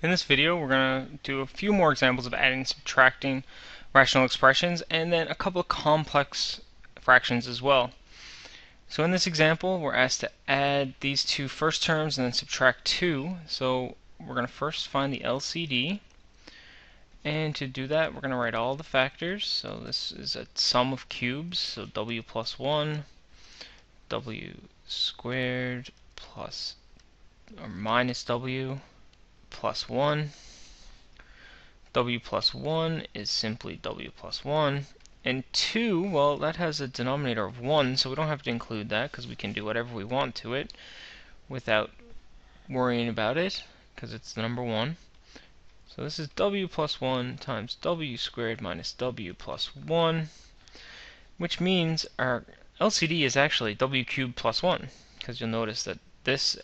In this video, we're going to do a few more examples of adding and subtracting rational expressions, and then a couple of complex fractions as well. So in this example, we're asked to add these two first terms and then subtract 2. So we're going to first find the LCD. And to do that, we're going to write all the factors. So this is a sum of cubes, so w plus 1, w squared plus or minus w plus 1. W plus 1 is simply w plus 1. And 2, well, that has a denominator of 1, so we don't have to include that because we can do whatever we want to it without worrying about it because it's the number 1. So this is w plus 1 times w squared minus w plus 1, which means our LCD is actually w cubed plus 1, because you'll notice that this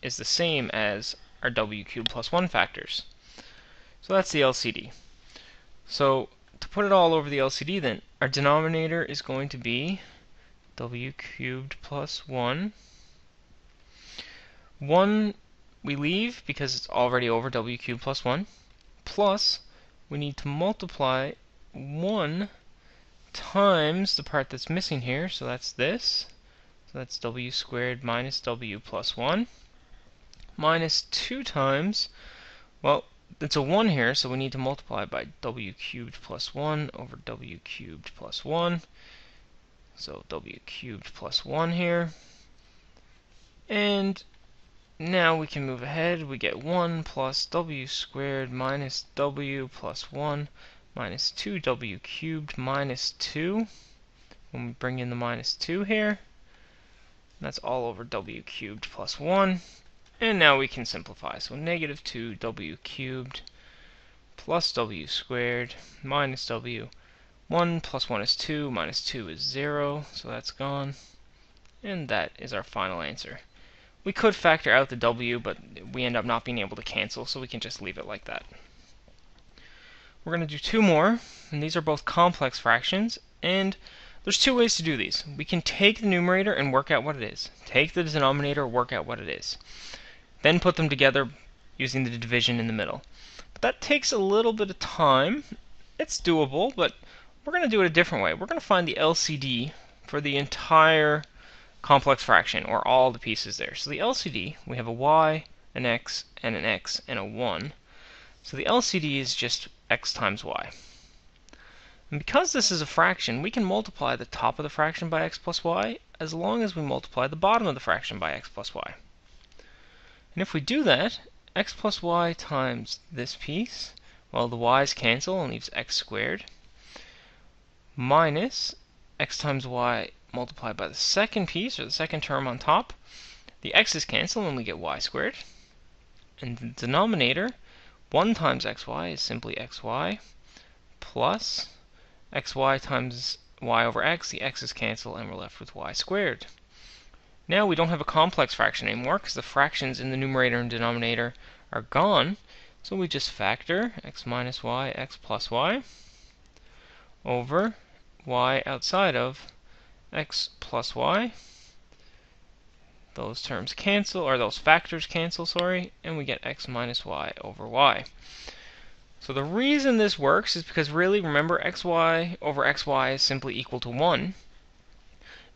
is the same as our w cubed plus 1 factors. So that's the LCD. So to put it all over the LCD then, our denominator is going to be w cubed plus 1. 1 we leave because it's already over w cubed plus 1. Plus, we need to multiply 1 times the part that's missing here, so that's this. So that's w squared minus w plus 1. Minus 2 times, well, it's a 1 here, so we need to multiply by w cubed plus 1 over w cubed plus 1. So w cubed plus 1 here. And now we can move ahead. We get 1 plus w squared minus w plus 1 minus 2w cubed minus 2. When we bring in the minus 2 here, that's all over w cubed plus 1. And now we can simplify. So negative 2w cubed plus w squared minus w. 1 plus 1 is 2, minus 2 is 0, so that's gone. And that is our final answer. We could factor out the w, but we end up not being able to cancel, so we can just leave it like that. We're going to do two more, and these are both complex fractions, and there's two ways to do these. We can take the numerator and work out what it is. Take the denominator, work out what it is. Then put them together using the division in the middle. But that takes a little bit of time. It's doable, but we're going to do it a different way. We're going to find the LCD for the entire complex fraction, or all the pieces there. So the LCD, we have a y, an x, and a 1. So the LCD is just x times y. And because this is a fraction, we can multiply the top of the fraction by x plus y as long as we multiply the bottom of the fraction by x plus y. And if we do that, x plus y times this piece, well, the y's cancel and leaves x squared, minus x times y multiplied by the second piece, or the second term on top. The x's cancel and we get y squared. And the denominator, 1 times xy is simply xy, plus xy times y over x. The x's cancel and we're left with y squared. Now we don't have a complex fraction anymore because the fractions in the numerator and denominator are gone. So we just factor x minus y, x plus y, over y outside of x plus y. Those terms cancel, or those factors cancel, sorry, and we get x minus y over y. So the reason this works is because really, remember, xy over xy is simply equal to 1.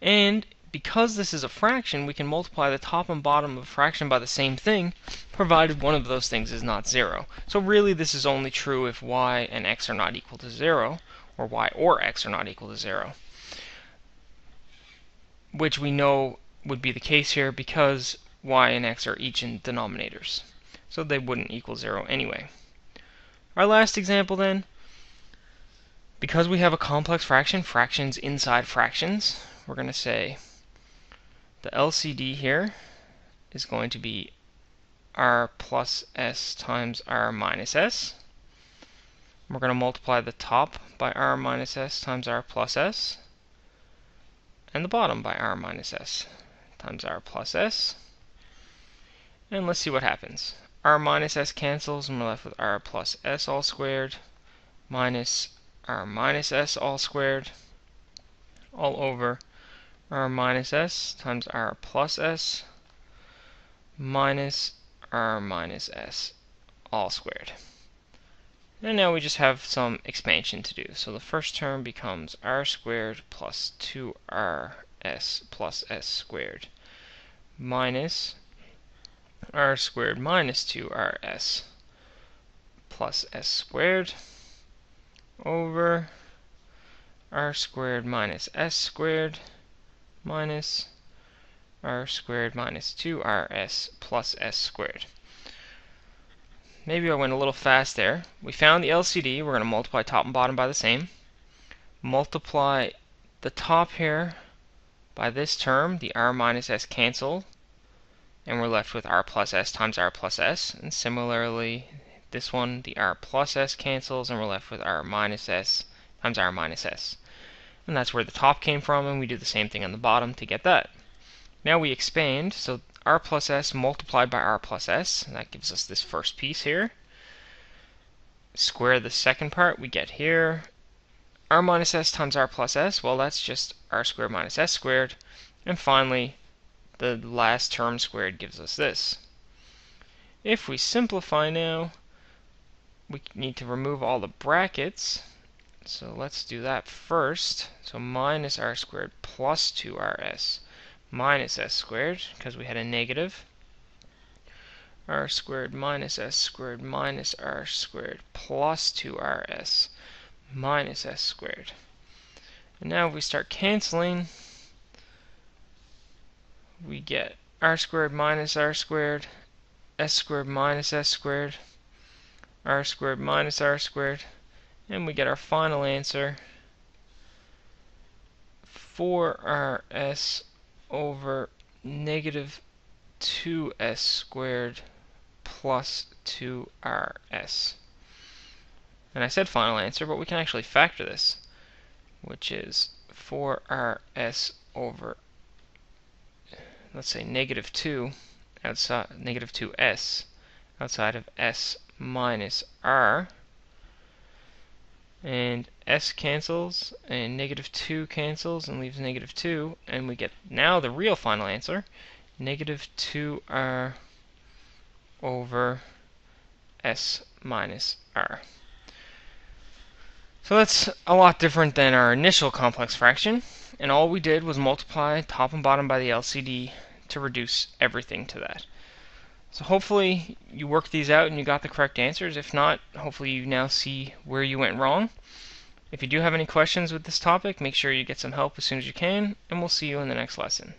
And because this is a fraction, we can multiply the top and bottom of a fraction by the same thing, provided one of those things is not 0. So really, this is only true if y and x are not equal to 0, or y or x are not equal to 0. Which we know would be the case here because y and x are each in denominators. So they wouldn't equal 0 anyway. Our last example then, because we have a complex fraction, fractions inside fractions, we're going to say the LCD here is going to be r plus s times r minus s. We're going to multiply the top by r minus s times r plus s, and the bottom by r minus s times r plus s. And let's see what happens. R minus s cancels, and we're left with r plus s all squared minus r minus s all squared, all over r minus s times r plus s minus r minus s all squared. And now we just have some expansion to do. So the first term becomes r squared plus 2rs plus s squared minus r squared minus 2rs plus s squared over r squared minus s squared minus r squared minus 2rs plus s squared. Maybe I went a little fast there. We found the LCD. We're going to multiply top and bottom by the same. Multiply the top here by this term. The r minus s cancel. And we're left with r plus s times r plus s. And similarly, this one, the r plus s cancels, and we're left with r minus s times r minus s. And that's where the top came from, and we do the same thing on the bottom to get that. Now we expand, so r plus s multiplied by r plus s, and that gives us this first piece here. Square the second part, we get here r minus s times r plus s, well that's just r squared minus s squared. And finally, the last term squared gives us this. If we simplify now, we need to remove all the brackets. So let's do that first. So minus r squared plus 2rs minus s squared, because we had a negative. R squared minus s squared minus r squared plus 2rs minus s squared. And now if we start canceling, we get r squared minus r squared, s squared minus s squared, r squared minus r squared, and we get our final answer, 4rs over negative 2s squared plus 2rs. And I said final answer, but we can actually factor this, which is 4rs over, let's say, negative 2 outside, negative 2s outside of s minus r. And s cancels, and negative 2 cancels, and leaves negative 2, and we get now the real final answer, negative 2r over s minus r. So that's a lot different than our initial complex fraction, and all we did was multiply top and bottom by the LCD to reduce everything to that. So hopefully you worked these out and you got the correct answers. If not, hopefully you now see where you went wrong. If you do have any questions with this topic, make sure you get some help as soon as you can, and we'll see you in the next lesson.